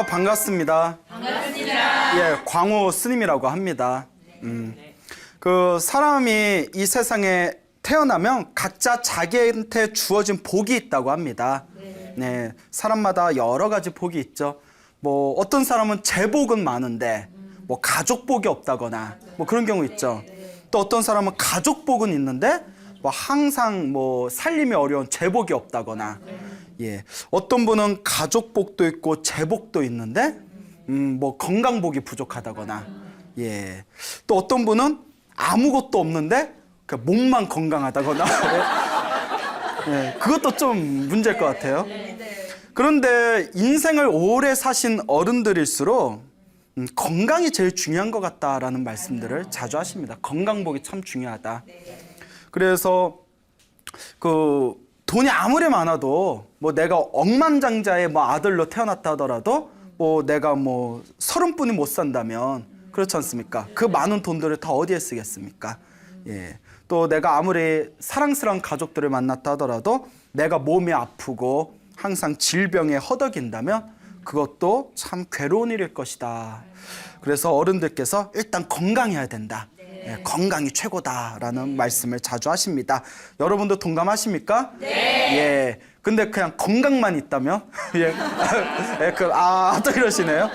반갑습니다. 반갑습니다. 예, 광호 스님이라고 합니다. 그 사람이 이 세상에 태어나면 각자 자기한테 주어진 복이 있다고 합니다. 네, 사람마다 여러 가지 복이 있죠. 뭐 어떤 사람은 재복은 많은데 뭐 가족 복이 없다거나 뭐 그런 경우 있죠. 또 어떤 사람은 가족 복은 있는데 뭐 항상 뭐 살림이 어려운 재복이 없다거나. 예, 어떤 분은 가족복도 있고 재복도 있는데 뭐 건강복이 부족하다거나. 예, 또 어떤 분은 아무것도 없는데 그 몸만 건강하다거나. 예, 그것도 좀 문제일 것 같아요. 그런데 인생을 오래 사신 어른들일수록 건강이 제일 중요한 것 같다라는 말씀들을 자주 하십니다. 건강복이 참 중요하다. 그래서 그 돈이 아무리 많아도 뭐 내가 억만장자의 뭐 아들로 태어났다 하더라도 뭐 내가 뭐 30분이 못 산다면 그렇지 않습니까? 그 많은 돈들을 다 어디에 쓰겠습니까? 예. 또 내가 아무리 사랑스러운 가족들을 만났다 하더라도 내가 몸이 아프고 항상 질병에 허덕인다면 그것도 참 괴로운 일일 것이다. 그래서 어른들께서 일단 건강해야 된다. 예, 건강이 최고다라는 말씀을 자주 하십니다. 여러분도 동감하십니까? 네. 예. 근데 그냥 건강만 있다면 예. 예, 또 이러시네요.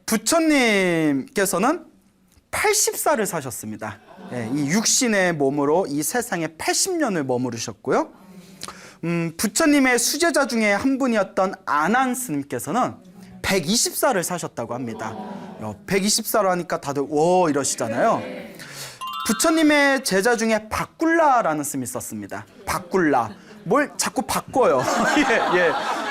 부처님께서는 80살을 사셨습니다. 예, 이 육신의 몸으로 이 세상에 80년을 머무르셨고요. 부처님의 수제자 중에 한 분이었던 아난 스님께서는 120살을 사셨다고 합니다. 120살 하니까 다들 워 이러시잖아요. 부처님의 제자 중에 바꿀라라는 스님이 있었습니다. 바꿀라. 뭘 자꾸 바꿔요.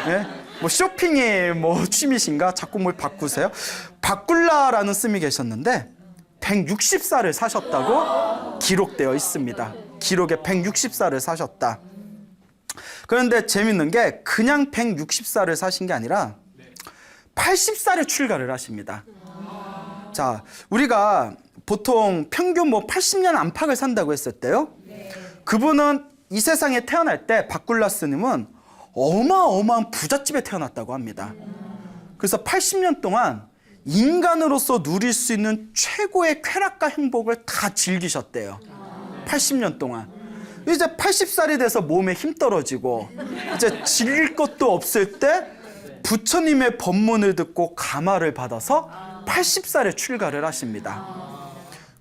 예. 뭐 쇼핑이 뭐 취미신가? 자꾸 뭘 바꾸세요? 바꿀라라는 스님이 계셨는데 160살을 사셨다고 기록되어 있습니다. 기록에 160살을 사셨다. 그런데 재밌는 게 그냥 160살을 사신 게 아니라 80살에 출가를 하십니다. 자, 우리가 보통 평균 뭐 80년 안팎을 산다고 했었대요. 그분은 이 세상에 태어날 때 바꿀라 스님은 어마어마한 부잣집에 태어났다고 합니다. 그래서 80년 동안 인간으로서 누릴 수 있는 최고의 쾌락과 행복을 다 즐기셨대요. 80년 동안. 이제 80살이 돼서 몸에 힘 떨어지고 이제 즐길 것도 없을 때 부처님의 법문을 듣고 감화를 받아서 80살에 출가를 하십니다.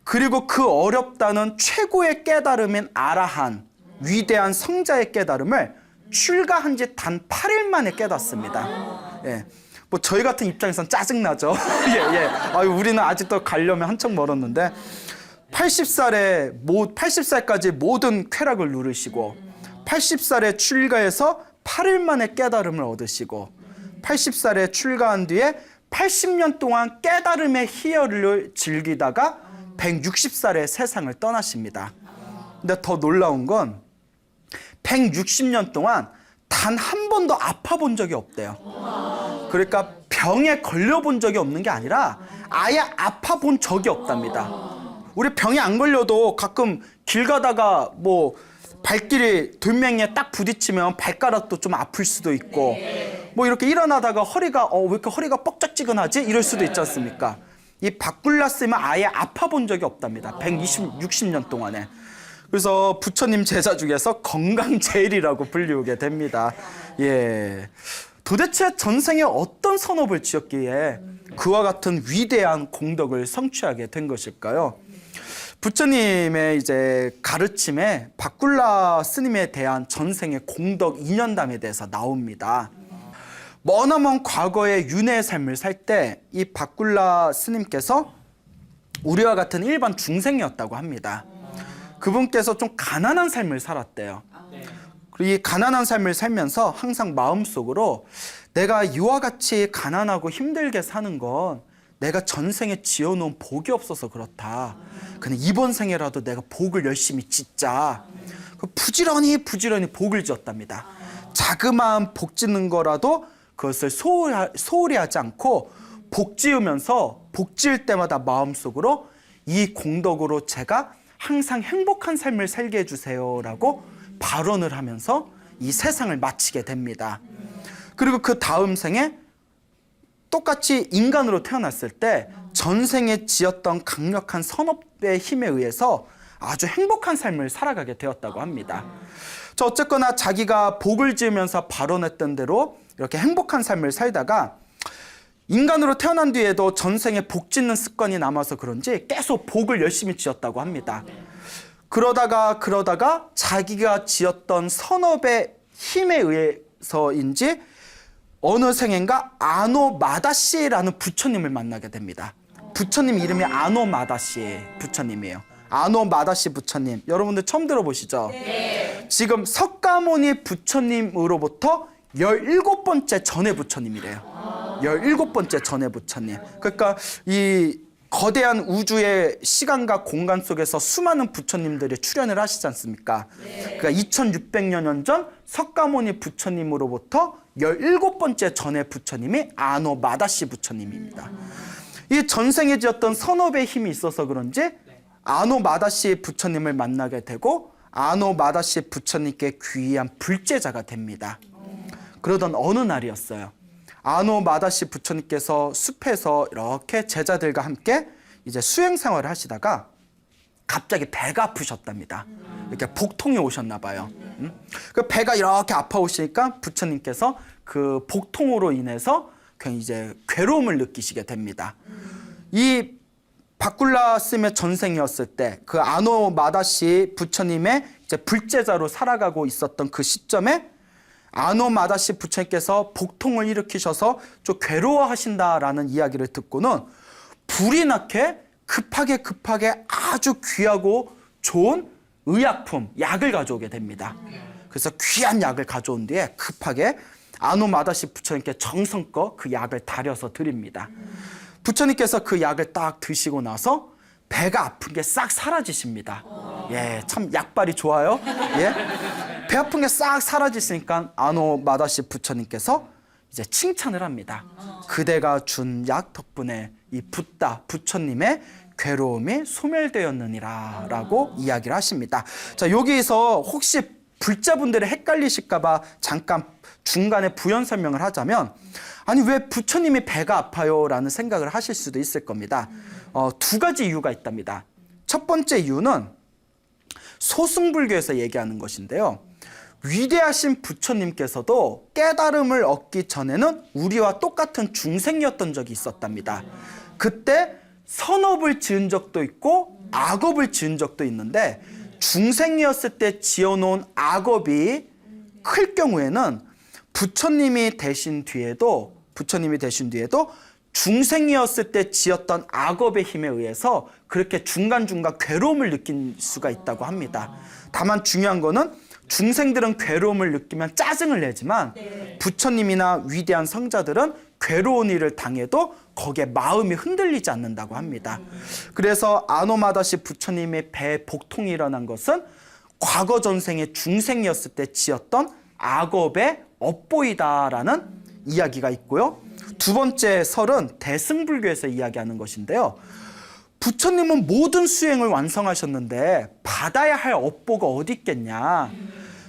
그리고 그 어렵다는 최고의 깨달음인 아라한, 위대한 성자의 깨달음을 출가한 지 단 8일 만에 깨닫습니다. 예. 뭐 저희 같은 입장에선 짜증나죠. 예. 아유, 우리는 아직도 가려면 한참 멀었는데 80살까지 모든 쾌락을 누리시고 80살에 출가해서 8일 만에 깨달음을 얻으시고 80살에 출가한 뒤에 80년 동안 깨달음의 희열을 즐기다가 160살에 세상을 떠나십니다. 근데 더 놀라운 건 160년 동안 단 한 번도 아파 본 적이 없대요. 그러니까 병에 걸려 본 적이 없는 게 아니라 아예 아파 본 적이 없답니다. 우리 병에 안 걸려도 가끔 길 가다가 뭐 발길이 돌멩이에 딱 부딪히면 발가락도 좀 아플 수도 있고 뭐 이렇게 일어나다가 허리가 왜 이렇게 허리가 뻑적지근하지? 이럴 수도 있지 않습니까? 이 바꿀라 스님은 아예 아파 본 적이 없답니다. 60년 동안에. 그래서 부처님 제자 중에서 건강제일이라고 불리우게 됩니다. 예. 도대체 전생에 어떤 선업을 지었기에 그와 같은 위대한 공덕을 성취하게 된 것일까요? 부처님의 이제 가르침에 바꿀라 스님에 대한 전생의 공덕 인연담에 대해서 나옵니다. 머나먼 과거의 윤회의 삶을 살 때 이 바꿀라 스님께서 우리와 같은 일반 중생이었다고 합니다. 그분께서 좀 가난한 삶을 살았대요. 그리고 이 가난한 삶을 살면서 항상 마음속으로 내가 이와 같이 가난하고 힘들게 사는 건 내가 전생에 지어놓은 복이 없어서 그렇다. 근데 이번 생에라도 내가 복을 열심히 짓자. 부지런히 복을 지었답니다. 자그마한 복 짓는 거라도 그것을 소홀히 하지 않고 복 지으면서 복 지을 때마다 마음속으로 이 공덕으로 제가 항상 행복한 삶을 살게 해주세요라고 발언을 하면서 이 세상을 마치게 됩니다. 그리고 그 다음 생에 똑같이 인간으로 태어났을 때 전생에 지었던 강력한 선업의 힘에 의해서 아주 행복한 삶을 살아가게 되었다고 합니다. 어쨌거나 자기가 복을 지으면서 발언했던 대로 이렇게 행복한 삶을 살다가 인간으로 태어난 뒤에도 전생에 복 짓는 습관이 남아서 그런지 계속 복을 열심히 지었다고 합니다. 그러다가 자기가 지었던 선업의 힘에 의해서인지 어느 생인가 아노마다시라는 부처님을 만나게 됩니다. 부처님 이름이 아노마다시 부처님이에요. 아노마다시 부처님, 여러분들 처음 들어보시죠? 네. 지금 석가모니 부처님으로부터 17번째 전에 부처님이래요. 17번째 전에 부처님. 그러니까 이 거대한 우주의 시간과 공간 속에서 수많은 부처님들이 출현을 하시지 않습니까? 네. 그러니까 2600여 년 전 석가모니 부처님으로부터 17번째 전에 부처님이 아노마다시 부처님입니다. 이 전생에 지었던 선업의 힘이 있어서 그런지 아노마다시 부처님을 만나게 되고 아노마다시 부처님께 귀의한 불제자가 됩니다. 그러던 어느 날이었어요. 아노마다시 부처님께서 숲에서 이렇게 제자들과 함께 이제 수행 생활을 하시다가 갑자기 배가 아프셨답니다. 이렇게 복통이 오셨나 봐요. 그 배가 이렇게 아파오시니까 부처님께서 그 복통으로 인해서 이제 괴로움을 느끼시게 됩니다. 이 바꿀라 스님의 전생이었을 때 그 아노마다시 부처님의 이제 불제자로 살아가고 있었던 그 시점에 아노마다시 부처님께서 복통을 일으키셔서 좀 괴로워하신다라는 이야기를 듣고는 불이 나게 급하게 아주 귀하고 좋은 의약품, 약을 가져오게 됩니다. 그래서 귀한 약을 가져온 뒤에 급하게 아노마다시 부처님께 정성껏 그 약을 다려서 드립니다. 부처님께서 그 약을 딱 드시고 나서 배가 아픈 게 싹 사라지십니다. 예, 참 약발이 좋아요. 예, 배 아픈 게 싹 사라지시니까 아노마다시 부처님께서 이제 칭찬을 합니다. 그대가 준 약 덕분에 이 붓다 부처님의 괴로움이 소멸되었느니라 라고 이야기를 하십니다. 자, 여기서 혹시 불자분들이 헷갈리실까봐 잠깐 중간에 부연 설명을 하자면, 아니 왜 부처님이 배가 아파요? 라는 생각을 하실 수도 있을 겁니다. 두 가지 이유가 있답니다. 첫 번째 이유는 소승불교에서 얘기하는 것인데요. 위대하신 부처님께서도 깨달음을 얻기 전에는 우리와 똑같은 중생이었던 적이 있었답니다. 그때 선업을 지은 적도 있고 악업을 지은 적도 있는데 중생이었을 때 지어놓은 악업이 클 경우에는 부처님이 되신 뒤에도 중생이었을 때 지었던 악업의 힘에 의해서 그렇게 중간중간 괴로움을 느낄 수가 있다고 합니다. 다만 중요한 거는 중생들은 괴로움을 느끼면 짜증을 내지만 부처님이나 위대한 성자들은 괴로운 일을 당해도 거기에 마음이 흔들리지 않는다고 합니다. 그래서 아노마다시 부처님의 배에 복통이 일어난 것은 과거 전생의 중생이었을 때 지었던 악업의 업보이다라는 이야기가 있고요. 두 번째 설은 대승불교에서 이야기하는 것인데요. 부처님은 모든 수행을 완성하셨는데 받아야 할 업보가 어디 있겠냐.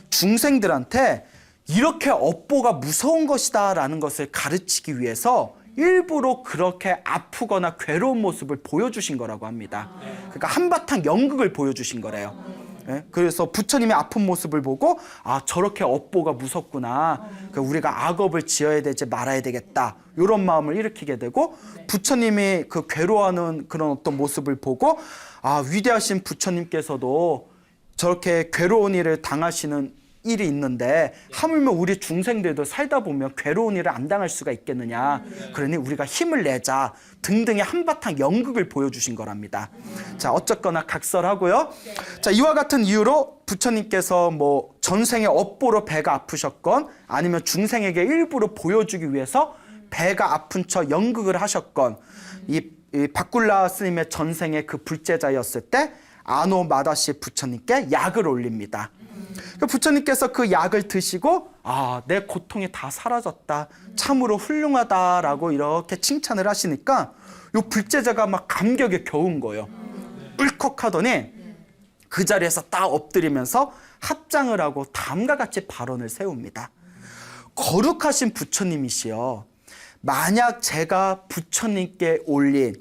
중생들한테 이렇게 업보가 무서운 것이다 라는 것을 가르치기 위해서 일부러 그렇게 아프거나 괴로운 모습을 보여주신 거라고 합니다. 그러니까 한바탕 연극을 보여주신 거래요. 예? 그래서 부처님의 아픈 모습을 보고 아, 저렇게 업보가 무섭구나. 그러니까 우리가 악업을 지어야 되지 말아야 되겠다. 이런 마음을 일으키게 되고, 부처님이 그 괴로워하는 그런 어떤 모습을 보고 아, 위대하신 부처님께서도 저렇게 괴로운 일을 당하시는 일이 있는데 하물며 우리 중생들도 살다 보면 괴로운 일을 안 당할 수가 있겠느냐. 그러니 우리가 힘을 내자 등등의 한바탕 연극을 보여주신 거랍니다. 자, 어쨌거나 각설하고요. 자, 이와 같은 이유로 부처님께서 뭐 전생의 업보로 배가 아프셨건 아니면 중생에게 일부러 보여주기 위해서 배가 아픈 척 연극을 하셨건 이 바꿀라 스님의 전생의 그 불제자였을 때 아노마다시 부처님께 약을 올립니다. 부처님께서 그 약을 드시고 아, 내 고통이 다 사라졌다. 참으로 훌륭하다라고 이렇게 칭찬을 하시니까 요 불제자가 막 감격에 겨운 거예요. 울컥하더니 그 자리에서 딱 엎드리면서 합장을 하고 다음과 같이 발언을 세웁니다. 거룩하신 부처님이시여, 만약 제가 부처님께 올린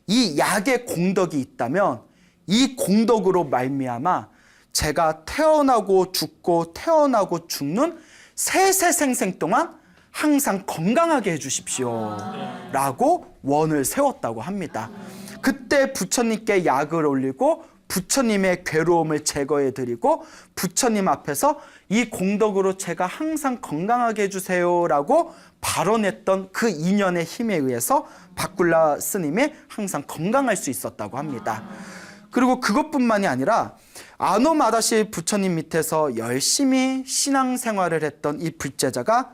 이 약의 공덕이 있다면 이 공덕으로 말미암아 제가 태어나고 죽고 태어나고 죽는 세세생생 동안 항상 건강하게 해주십시오 라고 원을 세웠다고 합니다. 그때 부처님께 약을 올리고 부처님의 괴로움을 제거해 드리고 부처님 앞에서 이 공덕으로 제가 항상 건강하게 해주세요 라고 발언했던 그 인연의 힘에 의해서 바꿀라 스님이 항상 건강할 수 있었다고 합니다. 그리고 그것뿐만이 아니라 아노마다시 부처님 밑에서 열심히 신앙생활을 했던 이 불제자가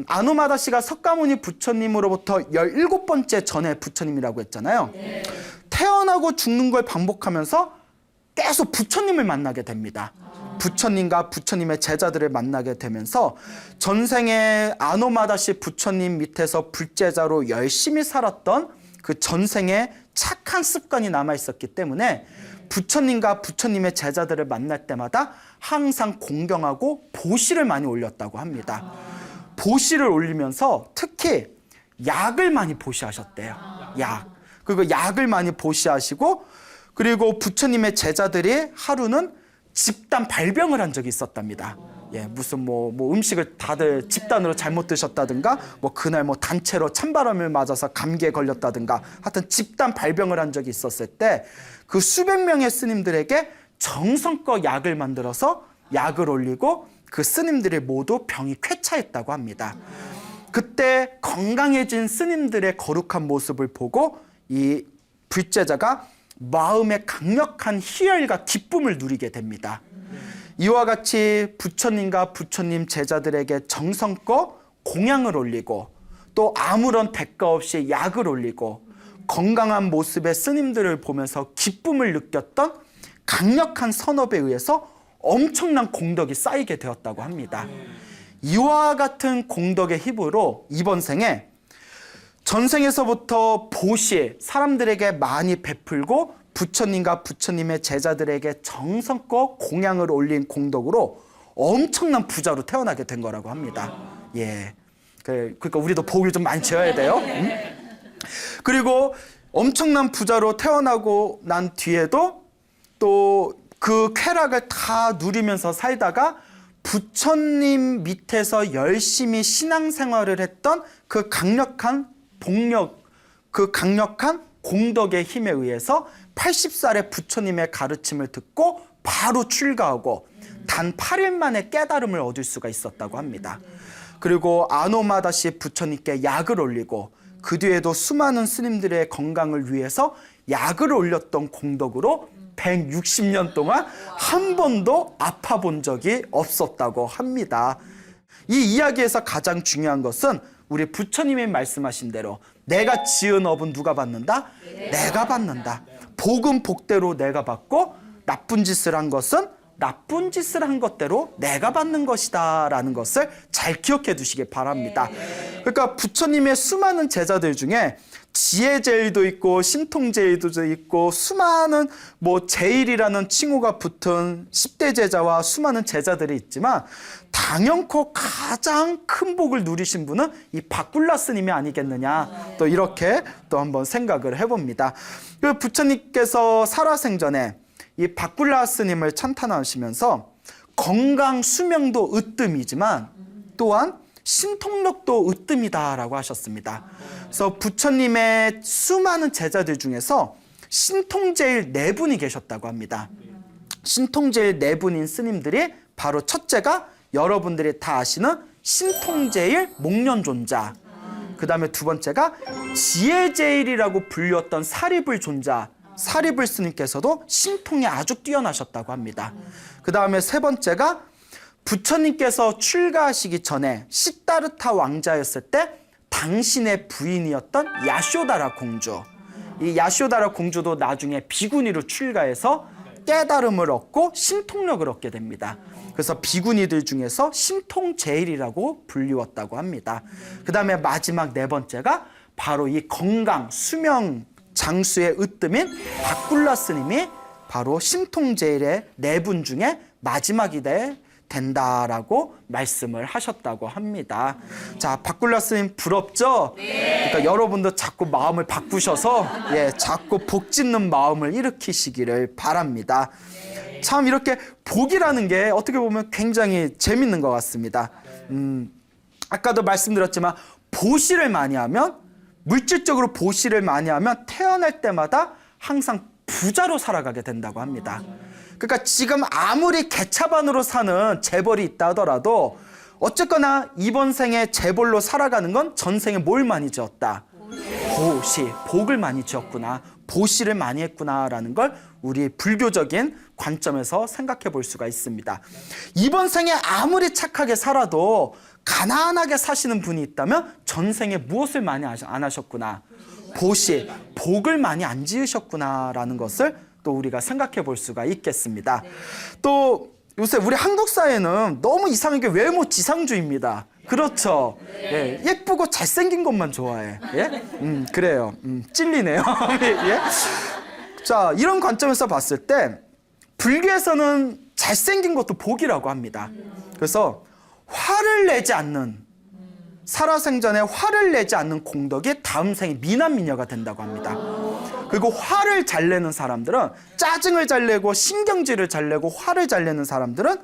아노마다시가 석가모니 부처님으로부터 17번째 전에 부처님이라고 했잖아요. 태어나고 죽는 걸 반복하면서 계속 부처님을 만나게 됩니다. 부처님과 부처님의 제자들을 만나게 되면서 전생에 아노마다시 부처님 밑에서 불제자로 열심히 살았던 그 전생에 착한 습관이 남아 있었기 때문에 부처님과 부처님의 제자들을 만날 때마다 항상 공경하고 보시를 많이 올렸다고 합니다. 보시를 올리면서 특히 약을 많이 보시하셨대요. 약. 그리고 약을 많이 보시하시고 그리고 부처님의 제자들이 하루는 집단 발병을 한 적이 있었답니다. 무슨 뭐 음식을 다들 집단으로 잘못 드셨다든가 그날 단체로 찬바람을 맞아서 감기에 걸렸다든가 하여튼 집단 발병을 한 적이 있었을 때 그 수백 명의 스님들에게 정성껏 약을 만들어서 약을 올리고 그 스님들이 모두 병이 쾌차했다고 합니다. 그때 건강해진 스님들의 거룩한 모습을 보고 이 불제자가 마음의 강력한 희열과 기쁨을 누리게 됩니다. 이와 같이 부처님과 부처님 제자들에게 정성껏 공양을 올리고 또 아무런 대가 없이 약을 올리고 건강한 모습의 스님들을 보면서 기쁨을 느꼈던 강력한 선업에 의해서 엄청난 공덕이 쌓이게 되었다고 합니다. 이와 같은 공덕의 힘으로 이번 생에 전생에서부터 보시, 사람들에게 많이 베풀고 부처님과 부처님의 제자들에게 정성껏 공양을 올린 공덕으로 엄청난 부자로 태어나게 된 거라고 합니다. 그러니까 우리도 복을 좀 많이 지어야 돼요. 그리고 엄청난 부자로 태어나고 난 뒤에도 또 그 쾌락을 다 누리면서 살다가 부처님 밑에서 열심히 신앙생활을 했던 그 강력한 복력, 그 강력한 공덕의 힘에 의해서 80살에 부처님의 가르침을 듣고 바로 출가하고 단 8일 만에 깨달음을 얻을 수가 있었다고 합니다. 그리고 아노마다시 부처님께 약을 올리고 그 뒤에도 수많은 스님들의 건강을 위해서 약을 올렸던 공덕으로 160년 동안 한 번도 아파 본 적이 없었다고 합니다. 이 이야기에서 가장 중요한 것은 우리 부처님이 말씀하신 대로 내가 지은 업은 누가 받는다? 내가 받는다. 복은 복대로 내가 받고 나쁜 짓을 한 것은 나쁜 짓을 한 것대로 내가 받는 것이다 라는 것을 잘 기억해 두시기 바랍니다. 그러니까 부처님의 수많은 제자들 중에 지혜제일도 있고 신통제일도 있고 수많은 제일이라는 칭호가 붙은 10대 제자와 수많은 제자들이 있지만 당연코 가장 큰 복을 누리신 분은 이 바꿀라 스님이 아니겠느냐 또 이렇게 또 한번 생각을 해봅니다. 부처님께서 살아생전에 이 바꿀라 스님을 찬탄하시면서 건강 수명도 으뜸이지만 또한 신통력도 으뜸이다라고 하셨습니다. 그래서 부처님의 수많은 제자들 중에서 신통제일 4분이 계셨다고 합니다. 신통제일 4분인 스님들이 바로 첫째가 여러분들이 다 아시는 신통제일 목련존자, 그 다음에 두 번째가 지혜제일이라고 불렸던 사리불 존자, 사리불 스님께서도 신통이 아주 뛰어나셨다고 합니다. 그 다음에 세 번째가 부처님께서 출가하시기 전에 시다르타 왕자였을 때 당신의 부인이었던 야쇼다라 공주, 이 야쇼다라 공주도 나중에 비구니로 출가해서 깨달음을 얻고 신통력을 얻게 됩니다. 그래서 비구니들 중에서 신통제일이라고 불리웠다고 합니다. 그 다음에 마지막 네 번째가 바로 이 건강, 수명, 장수의 으뜸인 바꿀라 스님이 바로 신통제일의 4분 중에 마지막이 된다라고 말씀을 하셨다고 합니다. 자, 바꿀라 스님 부럽죠? 그러니까 여러분도 자꾸 마음을 바꾸셔서 자꾸 복 짓는 마음을 일으키시기를 바랍니다. 참 이렇게 복이라는 게 어떻게 보면 굉장히 재밌는 것 같습니다. 아까도 말씀드렸지만 보시를 많이 하면, 물질적으로 보시를 많이 하면 태어날 때마다 항상 부자로 살아가게 된다고 합니다. 그러니까 지금 아무리 개차반으로 사는 재벌이 있다 하더라도 어쨌거나 이번 생에 재벌로 살아가는 건 전생에 뭘 많이 지었다? 보시, 복을 많이 지었구나, 보시를 많이 했구나라는 걸 우리 불교적인 관점에서 생각해 볼 수가 있습니다. 이번 생에 아무리 착하게 살아도 가난하게 사시는 분이 있다면 전생에 무엇을 많이 안 하셨구나, 보시, 복을 많이 안 지으셨구나라는 것을 또 우리가 생각해 볼 수가 있겠습니다. 또 요새 우리 한국 사회는 너무 이상하게 외모 지상주의입니다. 그렇죠? 예쁘고 잘생긴 것만 좋아해. 그래요. 찔리네요. 자, 이런 관점에서 봤을 때 불교에서는 잘생긴 것도 복이라고 합니다. 그래서 화를 내지 않는, 살아생전에 화를 내지 않는 공덕이 다음 생에 미남미녀가 된다고 합니다. 그리고 화를 잘 내는 사람들은, 짜증을 잘 내고 신경질을 잘 내고 화를 잘 내는 사람들은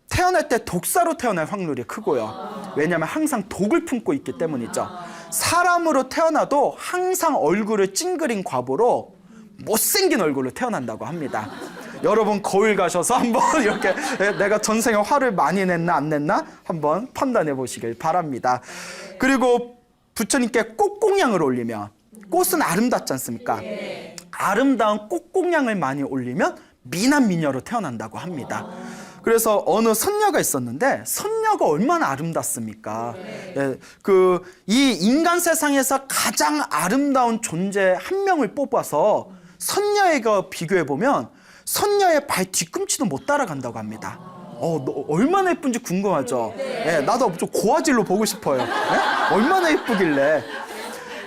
태어날 때 독사로 태어날 확률이 크고요. 왜냐하면 항상 독을 품고 있기 때문이죠. 사람으로 태어나도 항상 얼굴을 찡그린 과보로 못생긴 얼굴로 태어난다고 합니다. 여러분 거울 가셔서 한번 이렇게 내가 전생에 화를 많이 냈나 안 냈나 한번 판단해 보시길 바랍니다. 그리고 부처님께 꽃공양을 올리면, 꽃은 아름답지 않습니까? 아름다운 꽃공양을 많이 올리면 미남 미녀로 태어난다고 합니다. 그래서 어느 선녀가 있었는데 선녀가 얼마나 아름답습니까? 이 인간 세상에서 가장 아름다운 존재 한 명을 뽑아서 선녀에게 비교해 보면 선녀의 발 뒤꿈치도 못 따라간다고 합니다. 너 얼마나 예쁜지 궁금하죠? 나도 좀 고화질로 보고 싶어요. 얼마나 예쁘길래.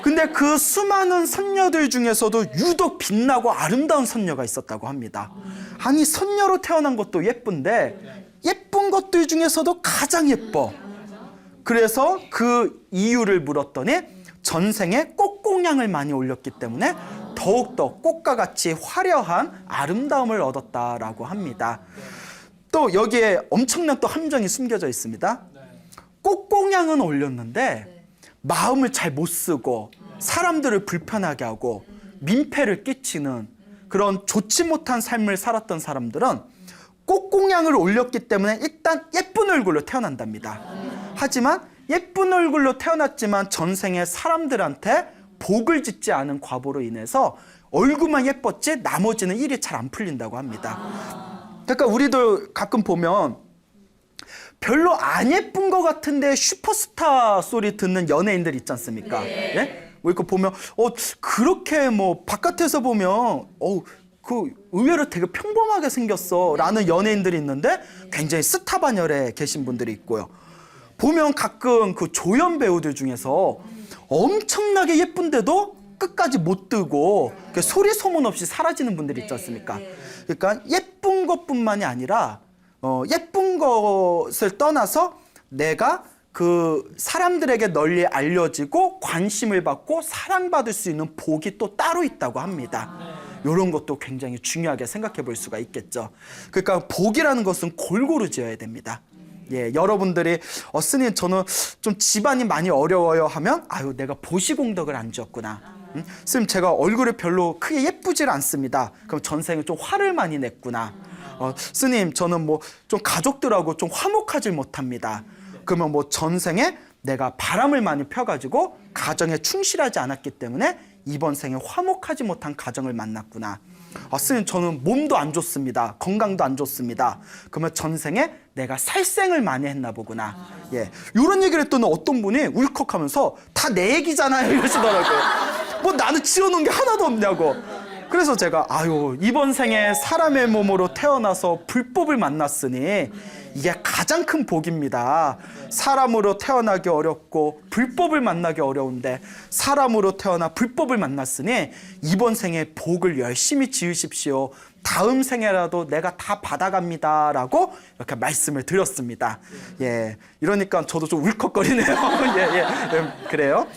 근데 그 수많은 선녀들 중에서도 유독 빛나고 아름다운 선녀가 있었다고 합니다. 아니, 선녀로 태어난 것도 예쁜데 예쁜 것들 중에서도 가장 예뻐. 그래서 그 이유를 물었더니 전생에 꽃공양을 많이 올렸기 때문에 더욱더 꽃과 같이 화려한 아름다움을 얻었다라고 합니다. 또 여기에 엄청난 또 함정이 숨겨져 있습니다. 꽃공양은 올렸는데 마음을 잘 못 쓰고 사람들을 불편하게 하고 민폐를 끼치는 그런 좋지 못한 삶을 살았던 사람들은 꽃공양을 올렸기 때문에 일단 예쁜 얼굴로 태어난답니다. 하지만 예쁜 얼굴로 태어났지만 전생에 사람들한테 복을 짓지 않은 과보로 인해서 얼굴만 예뻤지 나머지는 일이 잘 안 풀린다고 합니다. 그러니까 우리도 가끔 보면 별로 안 예쁜 것 같은데 슈퍼스타 소리 듣는 연예인들 있지 않습니까? 이렇게 보면 그렇게 뭐 바깥에서 보면 그 의외로 되게 평범하게 생겼어 라는 연예인들이 있는데 굉장히 스타 반열에 계신 분들이 있고요. 보면 가끔 그 조연 배우들 중에서 엄청나게 예쁜데도 끝까지 못 뜨고 소리 소문 없이 사라지는 분들이 있지 않습니까? 그러니까 예쁜 것뿐만이 아니라 예쁜 것을 떠나서 내가 그 사람들에게 널리 알려지고 관심을 받고 사랑받을 수 있는 복이 또 따로 있다고 합니다. 이런 것도 굉장히 중요하게 생각해 볼 수가 있겠죠. 그러니까 복이라는 것은 골고루 지어야 됩니다. 여러분들이 스님 저는 좀 집안이 많이 어려워요 하면 내가 보시공덕을 안 지었구나. 스님 제가 얼굴이 별로 크게 예쁘질 않습니다. 그럼 전생에 좀 화를 많이 냈구나. 스님 저는 뭐 좀 가족들하고 좀 화목하지 못합니다. 그러면 뭐 전생에 내가 바람을 많이 펴가지고 가정에 충실하지 않았기 때문에 이번 생에 화목하지 못한 가정을 만났구나. 스님 저는 몸도 안 좋습니다. 건강도 안 좋습니다. 그러면 전생에 내가 살생을 많이 했나 보구나. 이런 얘기를 했더니 어떤 분이 울컥하면서 다 내 얘기잖아요 이러시더라고요. 뭐 나는 지어놓은 게 하나도 없냐고. 그래서 제가 이번 생에 사람의 몸으로 태어나서 불법을 만났으니 이게 가장 큰 복입니다. 사람으로 태어나기 어렵고 불법을 만나기 어려운데 사람으로 태어나 불법을 만났으니 이번 생에 복을 열심히 지으십시오. 다음 생에라도 내가 다 받아갑니다라고 이렇게 말씀을 드렸습니다. 예, 이러니까 저도 좀 울컥거리네요. 그래요.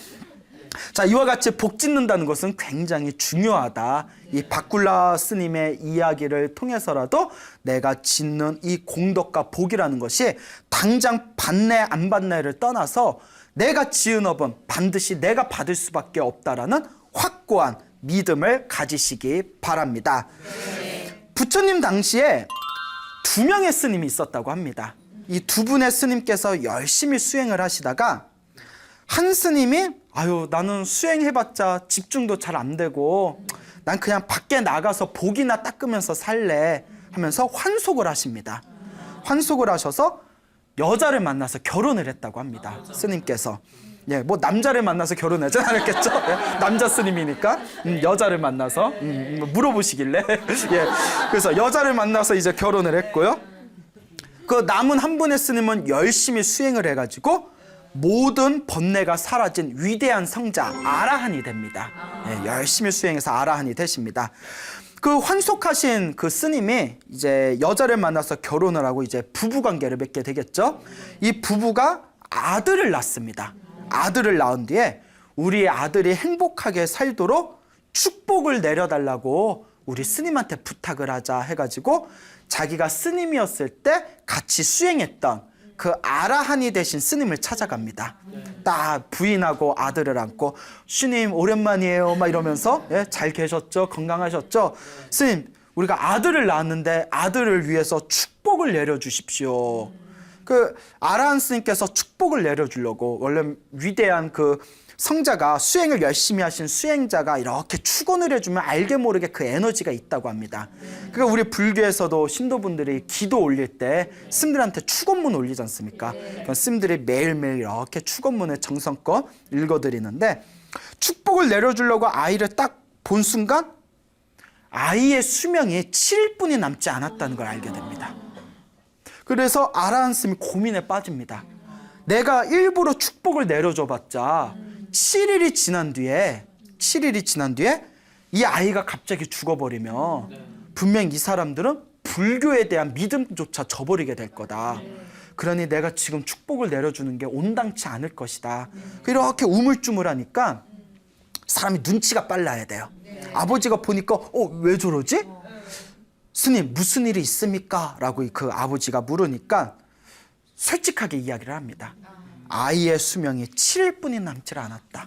자, 이와 같이 복 짓는다는 것은 굉장히 중요하다. 이 바꿀라 스님의 이야기를 통해서라도 내가 짓는 이 공덕과 복이라는 것이 당장 받네 안 받네를 떠나서 내가 지은 업은 반드시 내가 받을 수밖에 없다라는 확고한 믿음을 가지시기 바랍니다. 부처님 당시에 2명의 스님이 있었다고 합니다. 이 2분의 스님께서 열심히 수행을 하시다가 한 스님이 나는 수행해봤자 집중도 잘 안 되고 난 그냥 밖에 나가서 복이나 닦으면서 살래 하면서 환속을 하십니다. 환속을 하셔서 여자를 만나서 결혼을 했다고 합니다. 스님께서. 예, 뭐 남자를 만나서 결혼하진 않았겠죠? 예, 남자 스님이니까 여자를 만나서 물어보시길래 예, 그래서 여자를 만나서 이제 결혼을 했고요. 그 남은 한 분의 스님은 열심히 수행을 해가지고 모든 번뇌가 사라진 위대한 성자 아라한이 됩니다. 예, 열심히 수행해서 아라한이 되십니다. 그 환속하신 그 스님이 이제 여자를 만나서 결혼을 하고 이제 부부 관계를 맺게 되겠죠. 이 부부가 아들을 낳습니다. 아들을 낳은 뒤에 우리 아들이 행복하게 살도록 축복을 내려달라고 우리 스님한테 부탁을 하자 해가지고 자기가 스님이었을 때 같이 수행했던 그 아라한이 되신 스님을 찾아갑니다. 딱 부인하고 아들을 안고 스님 오랜만이에요 막 이러면서 예, 잘 계셨죠? 건강하셨죠? 스님 우리가 아들을 낳았는데 아들을 위해서 축복을 내려주십시오. 그 아라한 스님께서 축복을 내려주려고 원래 위대한 그 성자가 수행을 열심히 하신 수행자가 이렇게 축원을 해주면 알게 모르게 그 에너지가 있다고 합니다. 그러니까 우리 불교에서도 신도분들이 기도 올릴 때 스님들한테 축원문 올리지 않습니까? 그러니까 스님들이 매일매일 이렇게 축원문을 정성껏 읽어드리는데 축복을 내려주려고 아이를 딱 본 순간 아이의 수명이 7일뿐이 남지 않았다는 걸 알게 됩니다. 그래서 아라한 스님이 고민에 빠집니다. 내가 일부러 축복을 내려줘봤자 7일이 지난 뒤에 이 아이가 갑자기 죽어버리면 분명 이 사람들은 불교에 대한 믿음조차 저버리게 될 거다. 그러니 내가 지금 축복을 내려주는 게 온당치 않을 것이다. 이렇게 우물쭈물하니까 사람이 눈치가 빨라야 돼요. 아버지가 보니까 왜 저러지? 스님 무슨 일이 있습니까? 라고 그 아버지가 물으니까 솔직하게 이야기를 합니다. 아이의 수명이 7일뿐이 남지 않았다.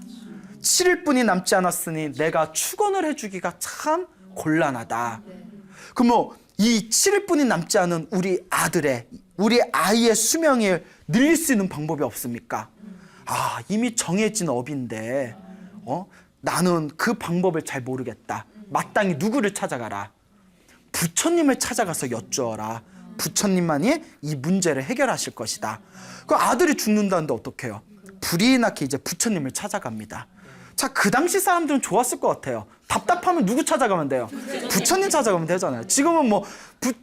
7일뿐이 남지 않았으니 내가 축원을 해주기가 참 곤란하다. 그럼 이 7일뿐이 남지 않은 우리 아이의 수명을 늘릴 수 있는 방법이 없습니까? 이미 정해진 업인데 나는 그 방법을 잘 모르겠다. 마땅히 누구를 찾아가라. 부처님을 찾아가서 여쭈어라. 부처님만이 이 문제를 해결하실 것이다. 그 아들이 죽는다는데 어떡해요? 불이 나게 이제 부처님을 찾아갑니다. 자, 그 당시 사람들은 좋았을 것 같아요. 답답하면 누구 찾아가면 돼요? 부처님 찾아가면 되잖아요. 지금은 뭐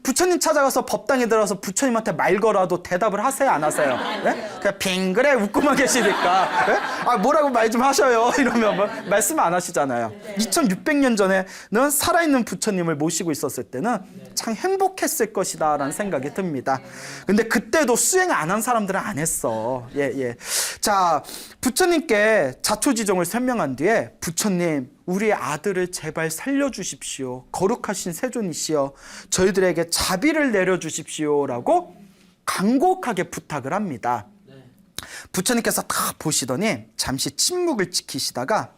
부처님 찾아가서 법당에 들어서 부처님한테 말 걸어도 대답을 하세요, 안 하세요? 네? 그냥 빙그레 웃고만 계시니까 네? 뭐라고 말 좀 하셔요 이러면 뭐 말씀 안 하시잖아요. 2600년 전에는 살아있는 부처님을 모시고 있었을 때는 참 행복했을 것이다 라는 생각이 듭니다. 근데 그때도 수행 안 한 사람들은 안 했어. 자, 부처님께 자초지종을 설명한 뒤에 부처님 우리 아들을 제발 살려주십시오. 거룩하신 세존이시여 저희들에게 자비를 내려주십시오 라고 간곡하게 부탁을 합니다. 부처님께서 다 보시더니 잠시 침묵을 지키시다가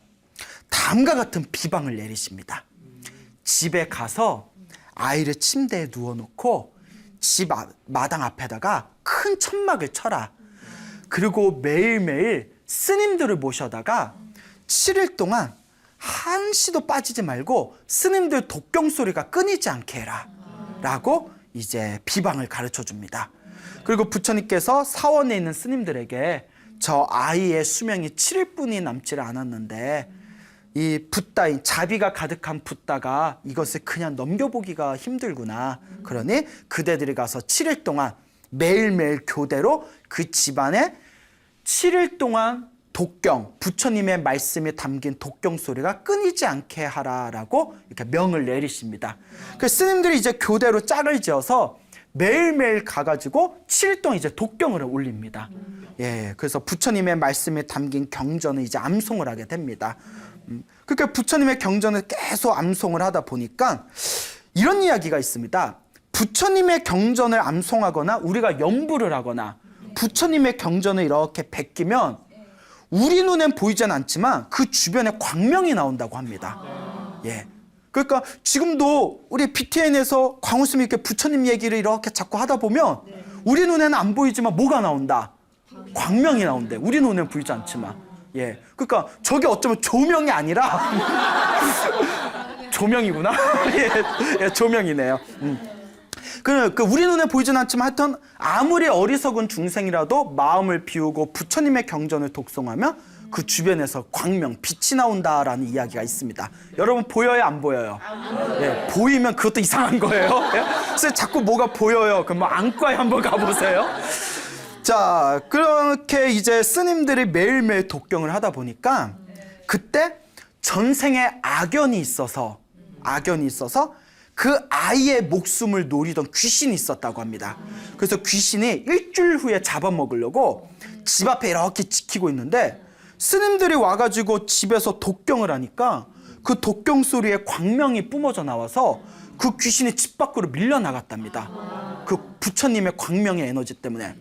다음과 같은 비방을 내리십니다. 집에 가서 아이를 침대에 누워놓고 집 마당 앞에다가 큰 천막을 쳐라. 그리고 매일매일 스님들을 모셔다가 7일 동안 한시도 빠지지 말고 스님들 독경 소리가 끊이지 않게 해라 라고 이제 비방을 가르쳐 줍니다. 그리고 부처님께서 사원에 있는 스님들에게 저 아이의 수명이 7일뿐이 남지를 않았는데 이 붓다인 자비가 가득한 붓다가 이것을 그냥 넘겨보기가 힘들구나. 그러니 그대들이 가서 7일 동안 매일매일 교대로 그 집안에 7일 동안 독경, 부처님의 말씀이 담긴 독경 소리가 끊이지 않게 하라라고 이렇게 명을 내리십니다. 그래서 스님들이 이제 교대로 짝을 지어서 매일매일 가가지고 7일 동안 이제 독경을 올립니다. 예, 그래서 부처님의 말씀이 담긴 경전을 이제 암송을 하게 됩니다. 그러니까 부처님의 경전을 계속 암송을 하다 보니까 이런 이야기가 있습니다. 부처님의 경전을 암송하거나 우리가 연부를 하거나 부처님의 경전을 이렇게 베끼면 우리 눈엔 보이진 않지만 그 주변에 광명이 나온다고 합니다. 예. 그러니까 지금도 우리 BTN에서 광우스님이 이렇게 부처님 얘기를 이렇게 자꾸 하다 보면 우리 눈에는 안 보이지만 뭐가 나온다? 광명이 나온대. 우리 눈에는 보이지 않지만. 예. 그러니까 저게 어쩌면 조명이 아니라 조명이구나. 예, 조명이네요. 그 우리 눈에 보이진 않지만 하여튼 아무리 어리석은 중생이라도 마음을 비우고 부처님의 경전을 독송하면 그 주변에서 광명, 빛이 나온다라는 이야기가 있습니다. 여러분 보여요, 안 보여요? 예, 보이면 그것도 이상한 거예요. 예? 그래서 자꾸 뭐가 보여요. 그럼 뭐 안과에 한번 가보세요. 자, 그렇게 이제 스님들이 매일매일 독경을 하다 보니까 그때 전생에 악연이 있어서 그 아이의 목숨을 노리던 귀신이 있었다고 합니다. 그래서 귀신이 일주일 후에 잡아먹으려고 집 앞에 이렇게 지키고 있는데 스님들이 와가지고 집에서 독경을 하니까 그 독경 소리에 광명이 뿜어져 나와서 그 귀신이 집 밖으로 밀려나갔답니다. 그 부처님의 광명의 에너지 때문에.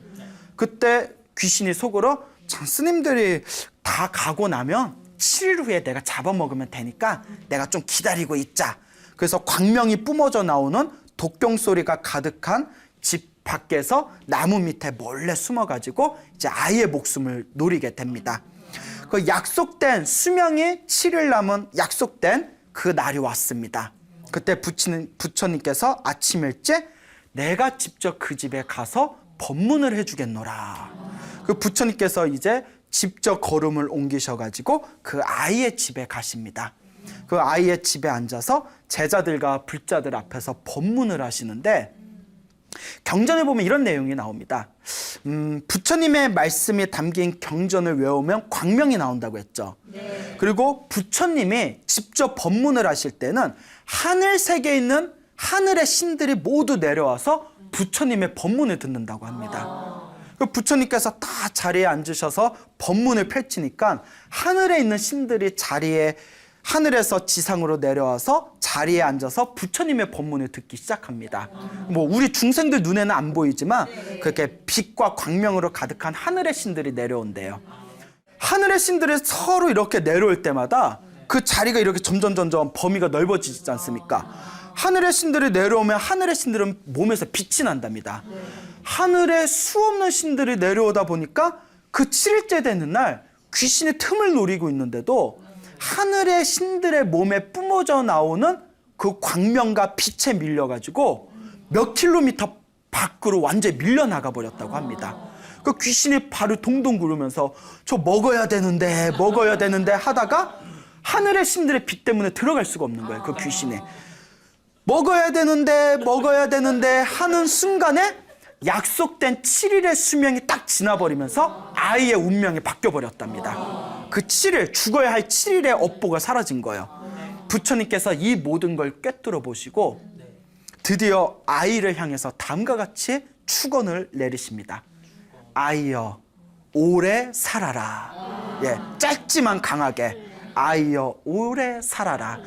그때 귀신이 속으로 참 스님들이 다 가고 나면 7일 후에 내가 잡아먹으면 되니까 내가 좀 기다리고 있자. 그래서 광명이 뿜어져 나오는 독경 소리가 가득한 집 밖에서 나무 밑에 몰래 숨어가지고 이제 아이의 목숨을 노리게 됩니다. 그 약속된 수명이 7일 남은 약속된 그 날이 왔습니다. 그때 부처님께서 아침 일찍 내가 직접 그 집에 가서 법문을 해주겠노라. 그 부처님께서 이제 직접 걸음을 옮기셔가지고 그 아이의 집에 가십니다. 그 아이의 집에 앉아서 제자들과 불자들 앞에서 법문을 하시는데 경전에 보면 이런 내용이 나옵니다. 부처님의 말씀이 담긴 경전을 외우면 광명이 나온다고 했죠. 네. 그리고 부처님이 직접 법문을 하실 때는 하늘 세계에 있는 하늘의 신들이 모두 내려와서 부처님의 법문을 듣는다고 합니다. 그 부처님께서 다 자리에 앉으셔서 법문을 펼치니까 하늘에 있는 신들이 하늘에서 지상으로 내려와서 자리에 앉아서 부처님의 법문을 듣기 시작합니다. 뭐 우리 중생들 눈에는 안 보이지만 그렇게 빛과 광명으로 가득한 하늘의 신들이 내려온대요. 하늘의 신들이 서로 이렇게 내려올 때마다 그 자리가 이렇게 점점 범위가 넓어지지 않습니까? 하늘의 신들이 내려오면 하늘의 신들은 몸에서 빛이 난답니다. 하늘에 수없는 신들이 내려오다 보니까 그 7일째 되는 날 귀신이 틈을 노리고 있는데도 하늘의 신들의 몸에 뿜어져 나오는 그 광명과 빛에 밀려가지고 몇 킬로미터 밖으로 완전히 밀려나가 버렸다고 합니다. 그 귀신이 발을 동동 구르면서 저 먹어야 되는데 하다가 하늘의 신들의 빛 때문에 들어갈 수가 없는 거예요. 그 귀신이. 먹어야 되는데 하는 순간에 약속된 7일의 수명이 딱 지나버리면서 아이의 운명이 바뀌어버렸답니다. 그 7일, 죽어야 할 7일의 업보가 사라진 거예요. 부처님께서 이 모든 걸 꿰뚫어 보시고 드디어 아이를 향해서 다음과 같이 축원을 내리십니다. 아이여 오래 살아라. 예, 짧지만 강하게 아이여 오래 살아라.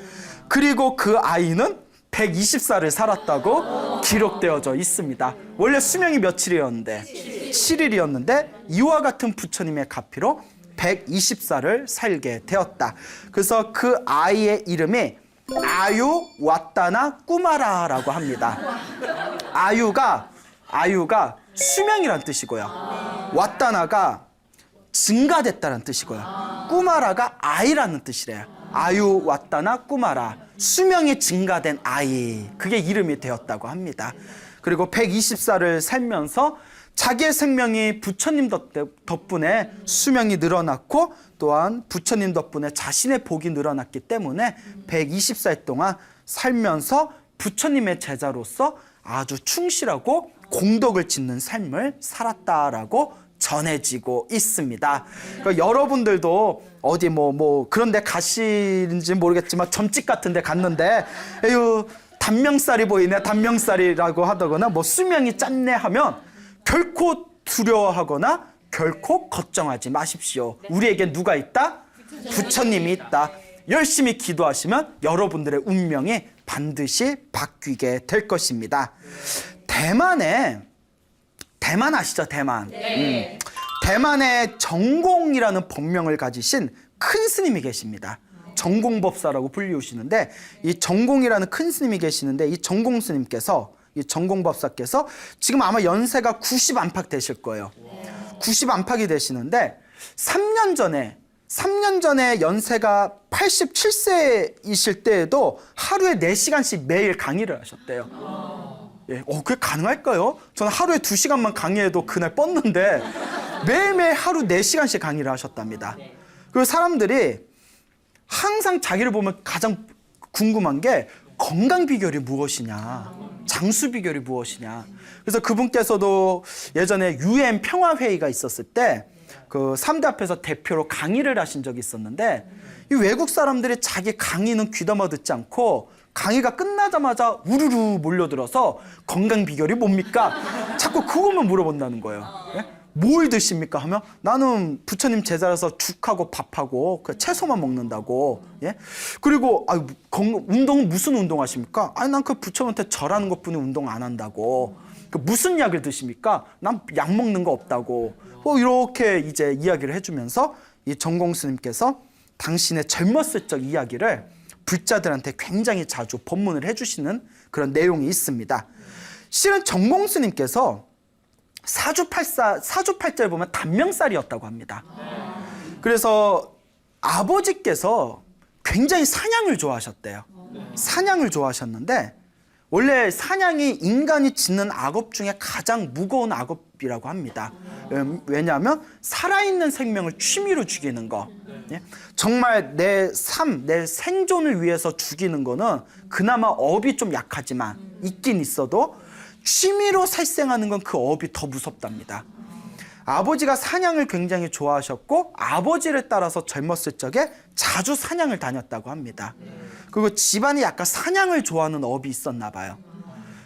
그리고 그 아이는 120살을 살았다고 기록되어져 있습니다. 원래 수명이 며칠이었는데 7일이었는데 이와 같은 부처님의 가피로 120살을 살게 되었다. 그래서 그 아이의 이름이 아유 왓다나 꾸마라라고 합니다. 아유가 수명이란 뜻이고요. 왓다나가 증가됐다는 뜻이고요. 꾸마라가 아이라는 뜻이래요. 아유 왓다나 꾸마라, 수명이 증가된 아이, 그게 이름이 되었다고 합니다. 그리고 120살을 살면서 자기의 생명이 부처님 덕분에 수명이 늘어났고 또한 부처님 덕분에 자신의 복이 늘어났기 때문에 120살 동안 살면서 부처님의 제자로서 아주 충실하고 공덕을 짓는 삶을 살았다라고 전해지고 있습니다. 그러니까 여러분들도 어디 뭐 그런 데 가시는지 모르겠지만 점집 같은 데 갔는데 에휴 단명살이 보이네 단명살이라고 하다거나 뭐 수명이 짧네 하면 결코 두려워하거나 결코 걱정하지 마십시오. 우리에게 누가 있다? 부처님이 있다. 열심히 기도하시면 여러분들의 운명이 반드시 바뀌게 될 것입니다. 대만 아시죠? 대만. 네. 대만에 정공이라는 법명을 가지신 큰 스님이 계십니다. 정공법사라고 불리우시는데 이 정공이라는 큰 스님이 계시는데 이 정공 스님께서 이 정공법사께서 지금 아마 연세가 90 안팎 되실 거예요. 90 안팎이 되시는데 3년 전에 연세가 87세이실 때에도 하루에 4시간씩 매일 강의를 하셨대요. 예, 그게 가능할까요? 저는 하루에 2시간만 강의해도 그날 뻗는데 매일매일 하루 4시간씩 강의를 하셨답니다. 그리고 사람들이 항상 자기를 보면 가장 궁금한 게 건강 비결이 무엇이냐, 장수 비결이 무엇이냐. 그래서 그분께서도 예전에 UN 평화회의가 있었을 때 그 3대 앞에서 대표로 강의를 하신 적이 있었는데 이 외국 사람들이 자기 강의는 귀담아 듣지 않고 강의가 끝나자마자 우르르 몰려들어서 건강 비결이 뭡니까? 자꾸 그것만 물어본다는 거예요. 예? 뭘 드십니까? 하면 나는 부처님 제자라서 죽하고 밥하고 그 채소만 먹는다고. 예? 그리고 운동은 무슨 운동 하십니까? 아니 난 그 부처님한테 절하는 것뿐이 운동 안 한다고. 그 무슨 약을 드십니까? 난 약 먹는 거 없다고. 이렇게 이제 이야기를 해주면서 이 정공 스님께서 당신의 젊었을 적 이야기를 불자들한테 굉장히 자주 법문을 해주시는 그런 내용이 있습니다. 실은 정공 스님께서 사주팔자를 보면 단명살이었다고 합니다. 그래서 아버지께서 굉장히 사냥을 좋아하셨대요. 사냥을 좋아하셨는데 원래 사냥이 인간이 짓는 악업 중에 가장 무거운 악업이라고 합니다. 왜냐하면 살아있는 생명을 취미로 죽이는 거. 정말 내 생존을 위해서 죽이는 거는 그나마 업이 좀 약하지만 있긴 있어도 취미로 살생하는 건 그 업이 더 무섭답니다. 아버지가 사냥을 굉장히 좋아하셨고 아버지를 따라서 젊었을 적에 자주 사냥을 다녔다고 합니다. 그리고 집안이 약간 사냥을 좋아하는 업이 있었나 봐요.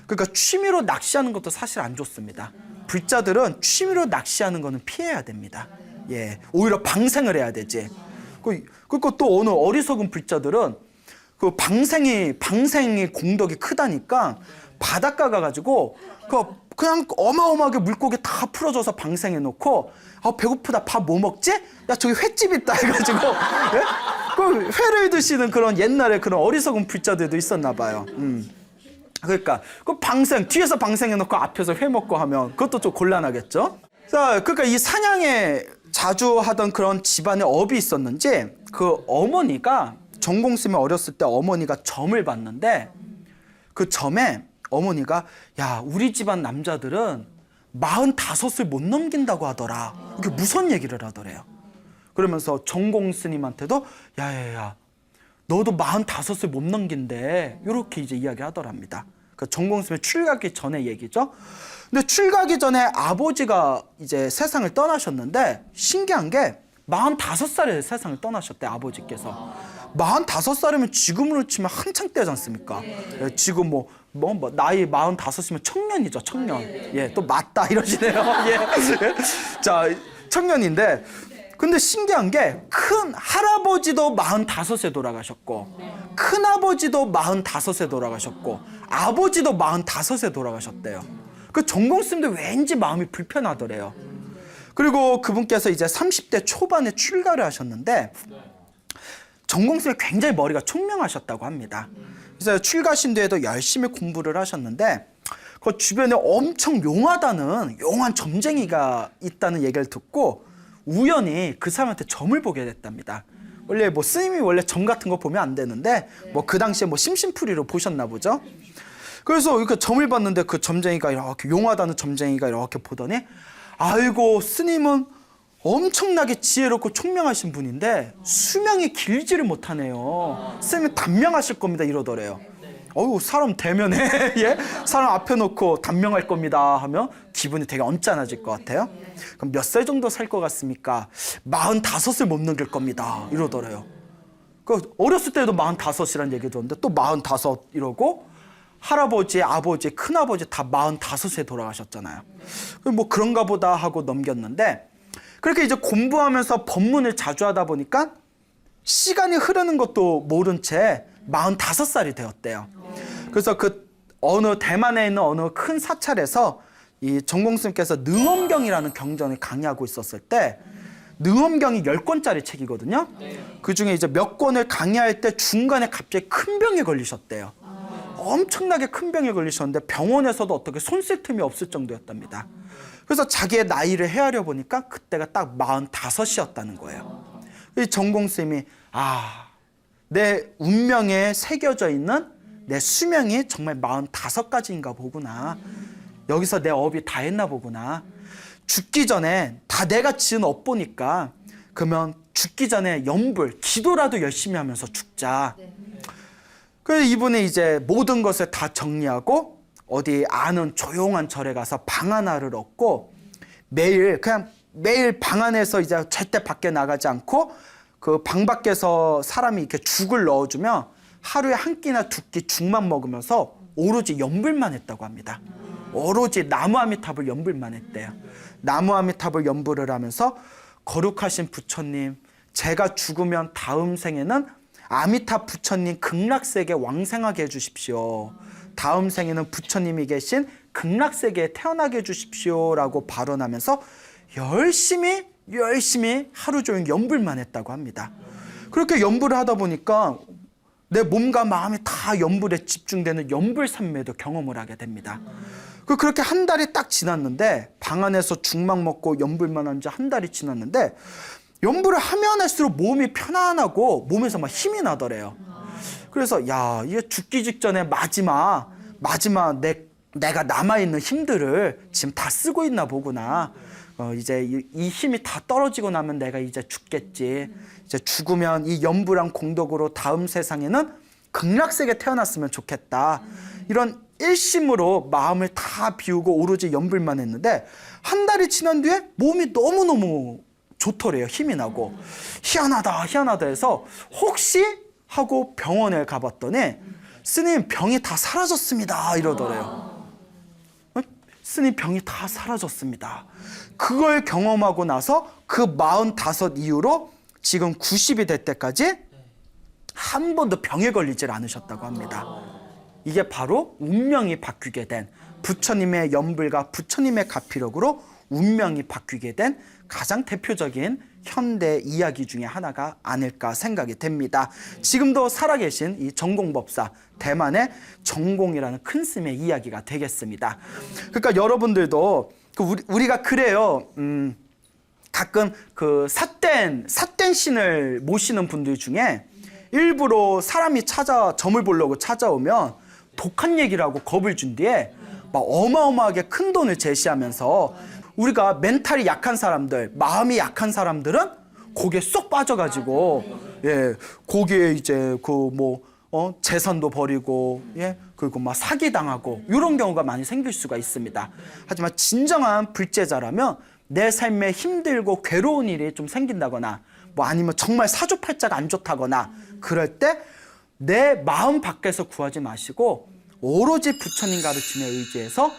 그러니까 취미로 낚시하는 것도 사실 안 좋습니다. 불자들은 취미로 낚시하는 거는 피해야 됩니다. 예, 오히려 방생을 해야 되지. 그리고 또 어느 어리석은 불자들은 그 방생이 공덕이 크다니까 바닷가 가가지고 그냥 어마어마하게 물고기 다 풀어줘서 방생해 놓고 배고프다 밥 뭐 먹지? 야 저기 횟집 있다 해가지고 예? 그 회를 드시는 그런 옛날에 그런 어리석은 불자들도 있었나 봐요. 그러니까 그 뒤에서 방생해 놓고 앞에서 회 먹고 하면 그것도 좀 곤란하겠죠. 자, 그러니까 이 사냥에 자주 하던 그런 집안에 업이 있었는지 그 어머니가 정공스님이 어렸을 때 어머니가 점을 봤는데 그 점에 어머니가 야 우리 집안 남자들은 45을 못 넘긴다고 하더라. 이게 무슨 얘기를 하더래요. 그러면서 정공 스님한테도 야야야 너도 45을 못 넘긴대 이렇게 이제 이야기하더랍니다. 그 정공 스님이 출가하기 전에 얘기죠. 근데 출가하기 전에 아버지가 이제 세상을 떠나셨는데 신기한 게 45살에 세상을 떠나셨대 아버지께서. 45살이면 지금으로 치면 한창 때지 않습니까? 예, 지금 나이 45이면 청년이죠, 청년. 예, 또 맞다 이러시네요. 예. 자, 청년인데, 근데 신기한 게 큰 할아버지도 45에 돌아가셨고, 큰 아버지도 45에 돌아가셨고, 아버지도 45에 돌아가셨대요. 그 정공스님도 왠지 마음이 불편하더래요. 그리고 그분께서 이제 30대 초반에 출가를 하셨는데, 정공스님이 굉장히 머리가 총명하셨다고 합니다. 그래서 출가하신 뒤에도 열심히 공부를 하셨는데 그 주변에 엄청 용한 점쟁이가 있다는 얘기를 듣고 우연히 그 사람한테 점을 보게 됐답니다. 원래 스님이 원래 점 같은 거 보면 안 되는데 그 당시에 심심풀이로 보셨나 보죠. 그래서 이렇게 점을 봤는데 그 점쟁이가 이렇게 용하다는 점쟁이가 이렇게 보더니 아이고 스님은 엄청나게 지혜롭고 총명하신 분인데 수명이 길지를 못하네요. 스님은 단명하실 겁니다 이러더래요. 사람 대면에 예? 사람 앞에 놓고 단명할 겁니다 하면 기분이 되게 언짢아질 것 같아요. 그럼 몇 살 정도 살 것 같습니까? 45을 못 넘길 겁니다. 이러더래요. 그 어렸을 때도 45이라는 얘기 들었는데 또 45 이러고 할아버지, 아버지, 큰아버지 다 45에 돌아가셨잖아요. 뭐 그런가 보다 하고 넘겼는데 그렇게 이제 공부하면서 법문을 자주 하다 보니까 시간이 흐르는 것도 모른 채 45살이 되었대요. 그래서 그 어느 대만에 있는 어느 큰 사찰에서 이 정공스님께서 능엄경이라는 경전을 강의하고 있었을 때 능엄경이 10권짜리 책이거든요. 그중에 이제 몇 권을 강의할 때 중간에 갑자기 큰 병에 걸리셨대요. 엄청나게 큰 병에 걸리셨는데 병원에서도 어떻게 손 쓸 틈이 없을 정도였답니다. 그래서 자기의 나이를 헤아려 보니까 그때가 딱 45이었다는 거예요. 이 정공스님이 내 운명에 새겨져 있는 내 수명이 정말 45가지인가 보구나. 여기서 내 업이 다 했나 보구나. 죽기 전에 다 내가 지은 업 보니까 그러면 죽기 전에 염불, 기도라도 열심히 하면서 죽자. 그래서 이분이 이제 모든 것을 다 정리하고 어디 아는 조용한 절에 가서 방 하나를 얻고 매일 방 안에서 이제 절대 밖에 나가지 않고 그 방 밖에서 사람이 이렇게 죽을 넣어주면 하루에 한 끼나 두 끼 죽만 먹으면서 오로지 염불만 했다고 합니다. 오로지 나무 아미탑을 염불만 했대요. 나무 아미탑을 염불을 하면서 거룩하신 부처님, 제가 죽으면 다음 생에는 아미탑 부처님 극락세계 왕생하게 해주십시오. 다음 생에는 부처님이 계신 극락세계에 태어나게 해주십시오 라고 발언하면서 열심히 하루 종일 염불만 했다고 합니다. 그렇게 염불을 하다 보니까 내 몸과 마음이 다 염불에 집중되는 염불삼매도 경험을 하게 됩니다. 그렇게 한 달이 딱 지났는데 방 안에서 죽막 먹고 염불만 한 지 한 달이 지났는데 염불을 하면 할수록 몸이 편안하고 몸에서 막 힘이 나더래요. 그래서 이게 죽기 직전에 마지막 내가 남아있는 힘들을 지금 다 쓰고 있나 보구나. 이제 이 힘이 다 떨어지고 나면 내가 이제 죽겠지. 이제 죽으면 이 염불한 공덕으로 다음 세상에는 극락세계 태어났으면 좋겠다. 이런 일심으로 마음을 다 비우고 오로지 염불만 했는데 한 달이 지난 뒤에 몸이 너무너무 좋더래요. 힘이 나고. 희한하다 해서 혹시 하고 병원에 가봤더니 스님 병이 다 사라졌습니다 이러더래요. 스님 병이 다 사라졌습니다. 그걸 경험하고 나서 그 45 이후로 지금 90이 될 때까지 한 번도 병에 걸리질 않으셨다고 합니다. 이게 바로 운명이 바뀌게 된 부처님의 염불과 부처님의 가피력으로 운명이 바뀌게 된 가장 대표적인 현대 이야기 중에 하나가 아닐까 생각이 됩니다. 지금도 살아계신 이 정공법사, 대만의 정공이라는 큰 스님의 이야기가 되겠습니다. 그러니까 여러분들도 우리가 그래요. 가끔 그 삿된 신을 모시는 분들 중에 일부러 사람이 점을 보려고 찾아오면 독한 얘기를 하고 겁을 준 뒤에 막 어마어마하게 큰 돈을 제시하면서 우리가 멘탈이 약한 사람들, 마음이 약한 사람들은 거기에 쏙 빠져가지고 거기에 이제 재산도 버리고 그리고 막 사기당하고 이런 경우가 많이 생길 수가 있습니다. 하지만 진정한 불제자라면 내 삶에 힘들고 괴로운 일이 좀 생긴다거나 아니면 정말 사주팔자가 안 좋다거나 그럴 때 내 마음 밖에서 구하지 마시고 오로지 부처님 가르침에 의지해서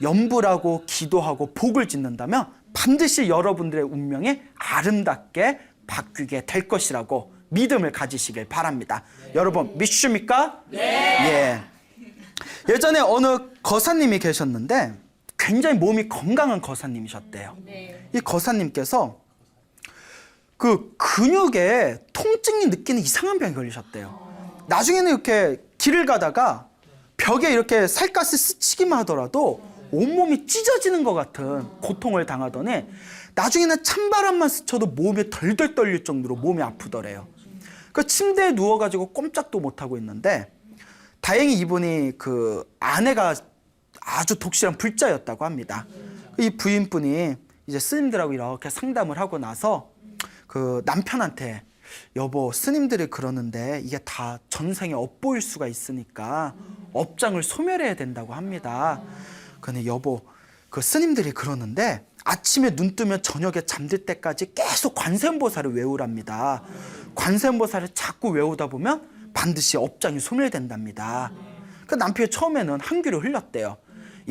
염불하고 기도하고 복을 짓는다면 반드시 여러분들의 운명이 아름답게 바뀌게 될 것이라고 믿음을 가지시길 바랍니다. 여러분 믿습니까? 네. 예전에 어느 거사님이 계셨는데 굉장히 몸이 건강한 거사님이셨대요. 이 거사님께서 그 근육에 통증이 느끼는 이상한 병이 걸리셨대요. 나중에는 이렇게 길을 가다가 벽에 이렇게 살갗을 스치기만 하더라도 온몸이 찢어지는 것 같은 고통을 당하더니 나중에는 찬바람만 스쳐도 몸이 덜덜 떨릴 정도로 몸이 아프더래요. 그 침대에 누워가지고 꼼짝도 못하고 있는데 다행히 이분이 그 아내가 아주 독실한 불자였다고 합니다. 이 부인분이 이제 스님들하고 이렇게 상담을 하고 나서 그 남편한테 여보 스님들이 그러는데 이게 다 전생에 업보일 수가 있으니까 업장을 소멸해야 된다고 합니다. 근데 여보 그 스님들이 그러는데 아침에 눈 뜨면 저녁에 잠들 때까지 계속 관세음보살을 외우랍니다. 관세음보살을 자꾸 외우다 보면 반드시 업장이 소멸된답니다. 그 남편이 처음에는 한 귀로 흘렸대요.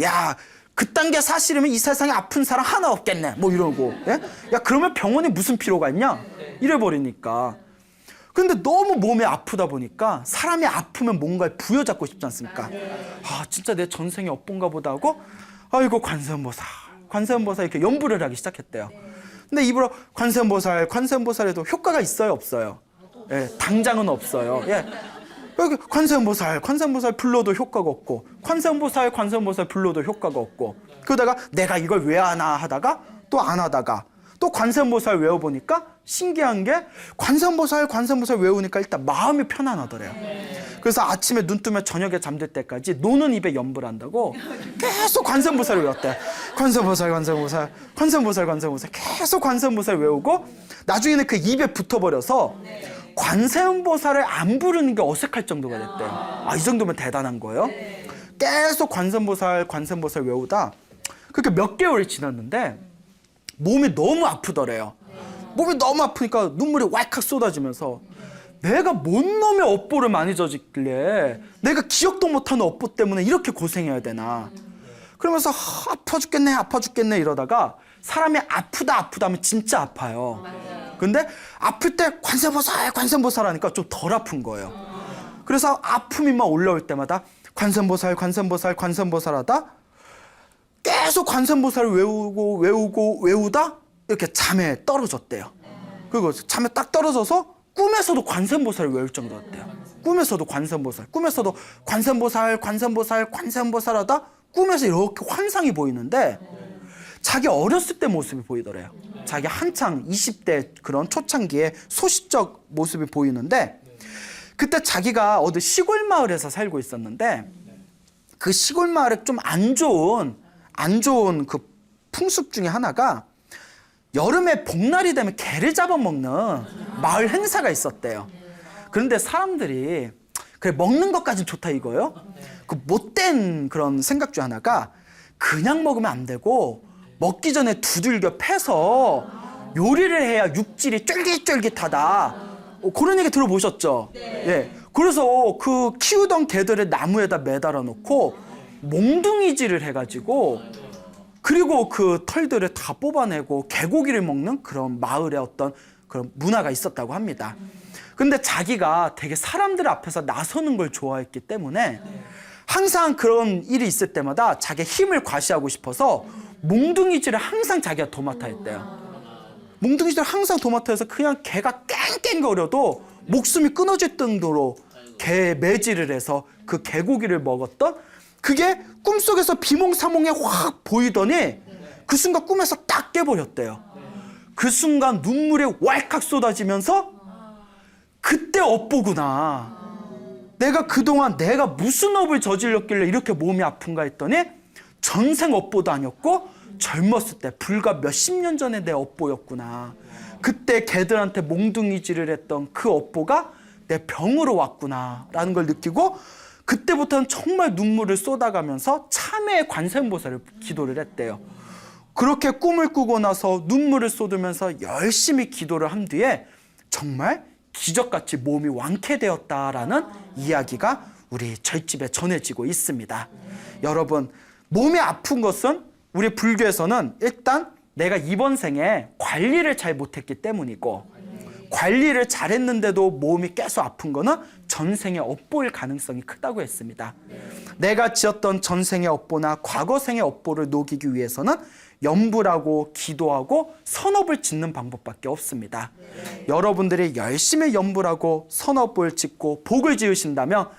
야, 그딴 게 사실이면 이 세상에 아픈 사람 하나 없겠네. 뭐 이러고. 예? 야, 그러면 병원에 무슨 필요가 있냐? 이래버리니까. 근데 너무 몸이 아프다 보니까 사람이 아프면 뭔가를 부여잡고 싶지 않습니까? 아, 진짜 내 전생에 업본가 보다 하고, 아이고, 관세음보살 이렇게 연부를 하기 시작했대요. 근데 입으로 관세음보살에도 효과가 있어요, 없어요? 예, 당장은 없어요. 예. 여기 관세음보살 불러도 효과가 없고, 관세음보살 불러도 효과가 없고, 그러다가 내가 이걸 왜 하나 하다가 또 안 하다가 또 관세음보살 외워보니까 신기한 게 관세음보살 외우니까 일단 마음이 편안하더래요. 그래서 아침에 눈 뜨면 저녁에 잠들 때까지 노는 입에 연부를 한다고 계속 관세음보살을 외웠대요. 관세음보살 계속 관세음보살 외우고 나중에는 그 입에 붙어버려서 관세음보살을 안 부르는 게 어색할 정도가 됐대요. 아, 이 정도면 대단한 거예요. 계속 관세음보살 외우다 그렇게 몇 개월이 지났는데 몸이 너무 아프더래요. 몸이 너무 아프니까 눈물이 왈칵 쏟아지면서 내가 뭔 놈의 업보를 많이 저질래, 내가 기억도 못하는 업보 때문에 이렇게 고생해야 되나, 그러면서 아파 죽겠네 이러다가 사람이 아프다 하면 진짜 아파요. 근데 아플 때 관세음보살 하니까 좀 덜 아픈 거예요. 그래서 아픔이 막 올라올 때마다 관세음보살 하다 계속 관세음보살을 외우다 이렇게 잠에 떨어졌대요. 그리고 잠에 딱 떨어져서 꿈에서도 관세음보살을 외울 정도였대요. 꿈에서도 관세음보살 하다 꿈에서 이렇게 환상이 보이는데 자기 어렸을 때 모습이 보이더래요. 자기 한창 20대 그런 초창기에 소시적 모습이 보이는데, 그때 자기가 어디 시골 마을에서 살고 있었는데 그 시골 마을에 좀 안 좋은 그 풍습 중에 하나가 여름에 복날이 되면 개를 잡아먹는 마을 행사가 있었대요. 그런데 사람들이 그래, 먹는 것까진 좋다 이거예요. 그 못된 그런 생각 중 하나가 그냥 먹으면 안 되고 먹기 전에 두들겨 패서 요리를 해야 육질이 쫄깃쫄깃하다. 그런 얘기 들어보셨죠? 예. 그래서 그 키우던 개들을 나무에다 매달아 놓고 몽둥이질을 해가지고, 그리고 그 털들을 다 뽑아내고 개고기를 먹는 그런 마을의 어떤 그런 문화가 있었다고 합니다. 근데 자기가 되게 사람들 앞에서 나서는 걸 좋아했기 때문에 항상 그런 일이 있을 때마다 자기의 힘을 과시하고 싶어서 몽둥이질을 항상 자기가 도맡아 했대요. 몽둥이질을 항상 도맡아 해서 그냥 개가 깽깽거려도 목숨이 끊어질 정도로 개 매질을 해서 그 개고기를 먹었던, 그게 꿈속에서 비몽사몽에 확 보이더니 그 순간 꿈에서 딱 깨버렸대요. 그 순간 눈물이 왈칵 쏟아지면서 그때 업보구나. 내가 그동안 내가 무슨 업을 저질렀길래 이렇게 몸이 아픈가 했더니 전생 업보도 아니었고 젊었을 때 불과 몇십 년 전에 내 업보였구나. 그때 개들한테 몽둥이질을 했던 그 업보가 내 병으로 왔구나 라는 걸 느끼고, 그때부터는 정말 눈물을 쏟아가면서 참회의 관세음보살을 기도를 했대요. 그렇게 꿈을 꾸고 나서 눈물을 쏟으면서 열심히 기도를 한 뒤에 정말 기적같이 몸이 완쾌되었다라는 이야기가 우리 절집에 전해지고 있습니다. 여러분, 몸이 아픈 것은 우리 불교에서는 일단 내가 이번 생에 관리를 잘 못했기 때문이고, 관리를 잘했는데도 몸이 계속 아픈 거는 전생의 업보일 가능성이 크다고 했습니다. 내가 지었던 전생의 업보나 과거생의 업보를 녹이기 위해서는 연부라고 기도하고 선업을 짓는 방법밖에 없습니다. 여러분들이 열심히 연부라고 선업을 짓고 복을 지으신다면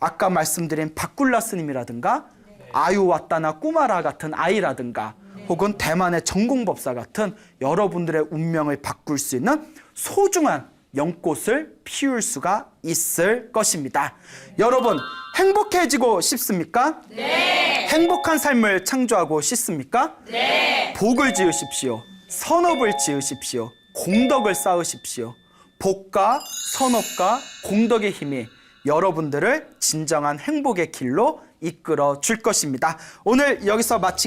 아까 말씀드린 바꿀라 스님이라든가 아유와따나 꾸마라 같은 아이라든가 혹은 대만의 전공법사 같은 여러분들의 운명을 바꿀 수 있는 소중한 연꽃을 피울 수가 있을 것입니다. 여러분, 행복해지고 싶습니까? 네. 행복한 삶을 창조하고 싶습니까? 네. 복을 지으십시오. 선업을 지으십시오. 공덕을 쌓으십시오. 복과 선업과 공덕의 힘이 여러분들을 진정한 행복의 길로 이끌어 줄 것입니다. 오늘 여기서 마치겠습니다.